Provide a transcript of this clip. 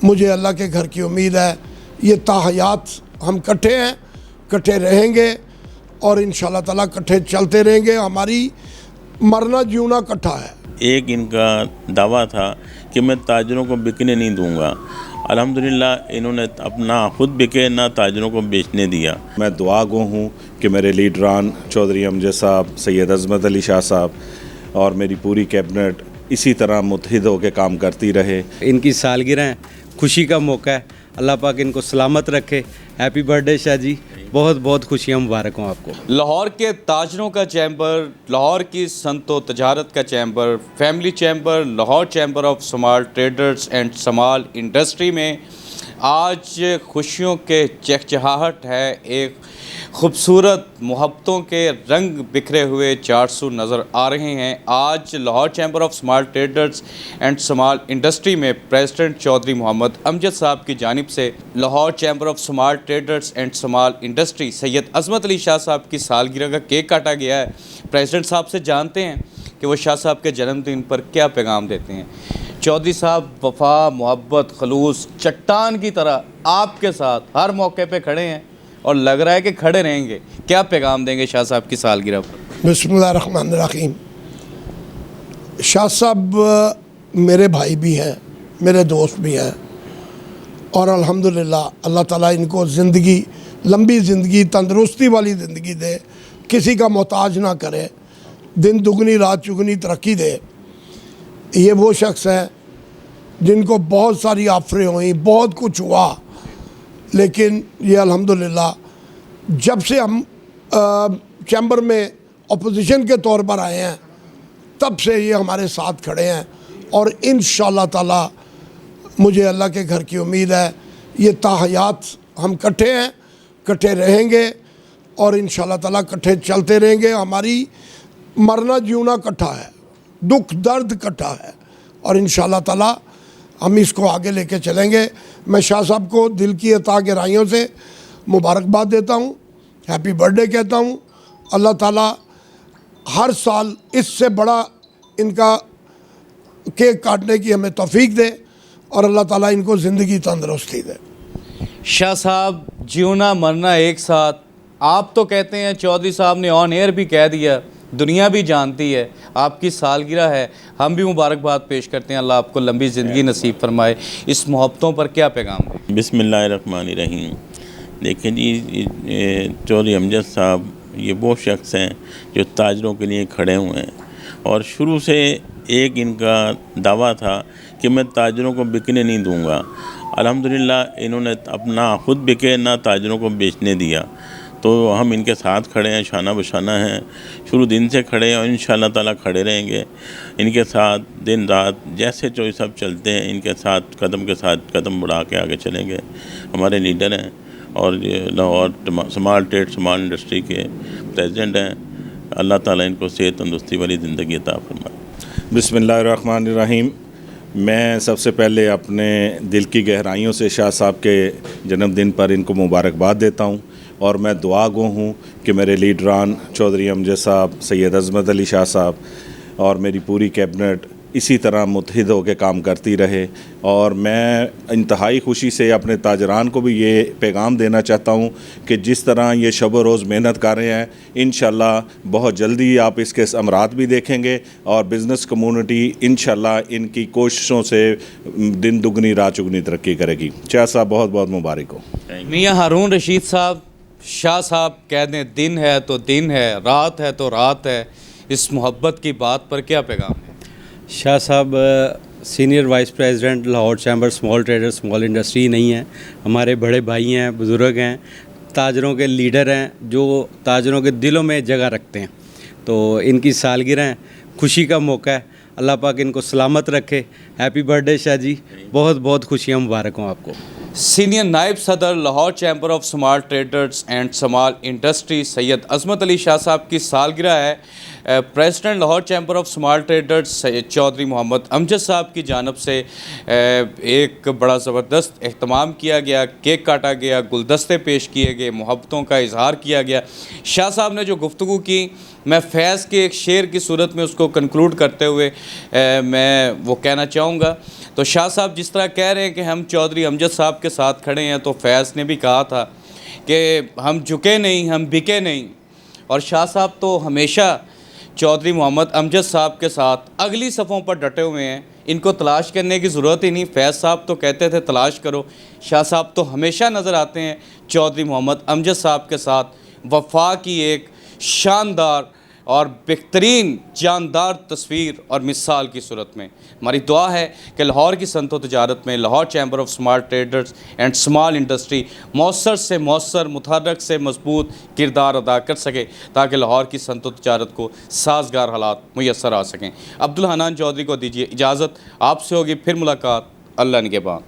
मुझे अल्लाह के घर की उम्मीद है, ये ताहयात हम इकट्ठे हैं, इकट्ठे रहेंगे और इंशाल्लाह ताला इकट्ठे चलते रहेंगे। हमारी मरना जीना इकट्ठा है। एक इनका दावा था कि मैं ताजरों को बिकने नहीं दूंगा। अल्हम्दुलिल्लाह इन्होंने अपना खुद बिके ना ताजरों को बेचने दिया। मैं दुआ गो हूँ कि मेरे लीडरान चौधरी अमजद साहब, सैयद अज़मत अली शाह साहब और मेरी पूरी कैबिनेट इसी तरह मुत्तहिद होकर काम करती रहे। इनकी सालगिरह खुशी का मौका है, अल्लाह पाक इनको सलामत रखे। हैप्पी बर्थडे शाह जी, बहुत बहुत खुशियाँ मुबारक हों आपको। लाहौर के ताजरों का चैम्बर, लाहौर की सनतो तजारत का chamber, family chamber, Lahore chamber of small traders and small industry में आज खुशियों के चहचहाहट है। एक खूबसूरत मोहब्बतों के रंग बिखरे हुए 400 नज़र आ रहे हैं। आज Lahore chamber of small traders and small industry में प्रेसिडेंट चौधरी मोहम्मद अमजद साहब की जानिब से Lahore chamber of small traders and small industry Syed Azmat Ali Shah साहब की सालगिरह का केक काटा गया है। प्रेसिडेंट साहब से जानते हैं कि वो शाह साहब के जन्मदिन पर क्या पैगाम देते हैं। चौधरी साहब वफ़ा, मोहब्बत, खलूस चट्टान की तरह आपके साथ हर मौके पे खड़े हैं और लग रहा है कि खड़े रहेंगे। क्या पैगाम देंगे शाह साहब की सालगिरह पर? बिस्मिल्लाहिर्रहमानिर्रहीम। शाह साहब मेरे भाई भी हैं, मेरे दोस्त भी हैं और अल्हम्दुलिल्लाह अल्लाह ताला इनको ज़िंदगी, लंबी ज़िंदगी, तंदुरुस्ती वाली ज़िंदगी दे, किसी का मोहताज ना करे, दिन दुगनी रात चुगनी तरक्की दे। ये वो शख्स हैं जिनको बहुत सारी आफरें हुई, बहुत कुछ हुआ, लेकिन ये अल्हम्दुलिल्लाह जब से हम चैम्बर में अपोजिशन के तौर पर आए हैं तब से ये हमारे साथ खड़े हैं और इंशाअल्लाह ताला मुझे अल्लाह के घर की उम्मीद है, ये ताहयात हम इकट्ठे हैं, इकट्ठे रहेंगे और इंशाअल्लाह ताला इकट्ठे चलते रहेंगे। हमारी मरना जीना इकट्ठा है, दुख दर्द इकट्ठा है और इंशाअल्लाह ताला हम इसको आगे लेके चलेंगे। मैं शाह साहब को दिल की अता गहराइयों से मुबारकबाद देता हूँ, हैप्पी बर्थडे कहता हूँ। अल्लाह ताला हर साल इससे बड़ा इनका केक काटने की हमें तौफीक दे और अल्लाह ताला इनको ज़िंदगी तंदुरुस्ती दे। शाह साहब, जीना मरना एक साथ, आप तो कहते हैं, चौधरी साहब ने ऑन एयर भी कह दिया, दुनिया भी जानती है, आपकी सालगिरह है, हम भी मुबारकबाद पेश करते हैं। अल्लाह आपको लंबी ज़िंदगी नसीब फरमाए। इस मोहब्बतों पर क्या पैगाम है? बिस्मिल्लाहिर्रहमानिर्रहीम। देखिए जी, चौधरी अमजद साहब ये वो शख्स हैं जो ताजरों के लिए खड़े हुए हैं और शुरू से एक इनका दावा था कि मैं ताजरों को बिकने नहीं दूंगा। अल्हम्दुलिल्लाह इन्होंने अपना खुद बिके ना ताजरों को बेचने दिया, तो हम इनके साथ खड़े हैं, शाना बशाना हैं, शुरू दिन से खड़े हैं और इंशाअल्लाह ताला खड़े रहेंगे। इनके साथ दिन रात जैसे चौधरी साहब चलते हैं, इनके साथ के साथ कदम बढ़ा के आगे चलेंगे। हमारे लीडर हैं और Lahore small trade small industry के प्रेसिडेंट हैं। अल्लाह ताला इनको सेहत तंदुरुस्ती वाली ज़िंदगी अता फरमाए। बिस्मिल्लाहिर्रहमानिर्रहीम। मैं सबसे पहले अपने दिल की गहराइयों से शाह साहब के जन्मदिन पर इनको मुबारकबाद देता हूँ और मैं दुआ गो हूँ कि मेरे लीडरान चौधरी अमजद साहब, सैयद अज़मत अली शाह साहब और मेरी पूरी कैबिनेट इसी तरह मुत्तहिद होकर काम करती रहे। और मैं इंतहाई खुशी से अपने ताजरान को भी ये पैगाम देना चाहता हूँ कि जिस तरह ये शब व रोज़ मेहनत कर रहे हैं, इंशाल्लाह बहुत जल्दी आप इसके समरात भी देखेंगे और बिज़नेस कम्युनिटी इंशाल्लाह इनकी कोशिशों से दिन दुगनी रात चुगनी तरक्की करेगी। शाह साहब बहुत बहुत मुबारक हो। मियाँ हारून रशीद साहब, शाह साहब कह दें दिन है तो दिन है, रात है तो रात है, इस मोहब्बत की बात पर क्या पैगाम है? शाह साहब senior vice president Lahore chamber small trader small industry नहीं हैं, हमारे बड़े भाई हैं, बुज़ुर्ग हैं, ताजरों के लीडर हैं जो ताजरों के दिलों में जगह रखते हैं। तो इनकी सालगिरह खुशी का मौका है, अल्लाह पाक इनको सलामत रखे। हैप्पी बर्थडे शाह जी, बहुत बहुत खुशियाँ मुबारक हों आपको। सीनियर नायब सदर Lahore chamber of small traders and small industry Syed Azmat Ali Shah साहब की सालगिरह है। President Lahore chamber of small traders Syed Chaudhry Mohammad Amjad साहब की जानिब से एक बड़ा ज़बरदस्त एहतमाम किया गया, केक काटा गया, गुलदस्ते पेश किए गए, मोहब्बतों का इजहार किया गया। शाह साहब ने जो गुफ्तगू की, मैं फैज़ के एक शेर की सूरत में उसको कंक्लूड करते हुए मैं वो कहना चाहूँगा। तो शाह साहब जिस तरह कह रहे हैं कि हम चौधरी अमजद साहब के साथ खड़े हैं, तो फैज़ ने भी कहा था कि हम झुके नहीं, हम बिके नहीं। और शाह साहब तो हमेशा चौधरी मोहम्मद अमजद साहब के साथ अगली सफ़ों पर डटे हुए हैं, इनको तलाश करने की ज़रूरत ही नहीं। फैज़ साहब तो कहते थे तलाश करो, शाह साहब तो हमेशा नज़र आते हैं चौधरी मोहम्मद अमजद साहब के साथ वफा की एक शानदार और बेहतरीन जानदार तस्वीर और मिसाल की सूरत में। हमारी दुआ है कि लाहौर की सनअत तजारत में Lahore chamber of small traders and small industry मौसर से मौसर, मुतहर्रिक से मजबूत किरदार अदा कर सके, ताकि लाहौर की सनअत तजारत को साजगार हालात मुयसर आ सकें। अब्दुल हनान चौधरी को दीजिए इजाज़त, आपसे होगी फिर मुलाकात। अल्लाह निगहबान।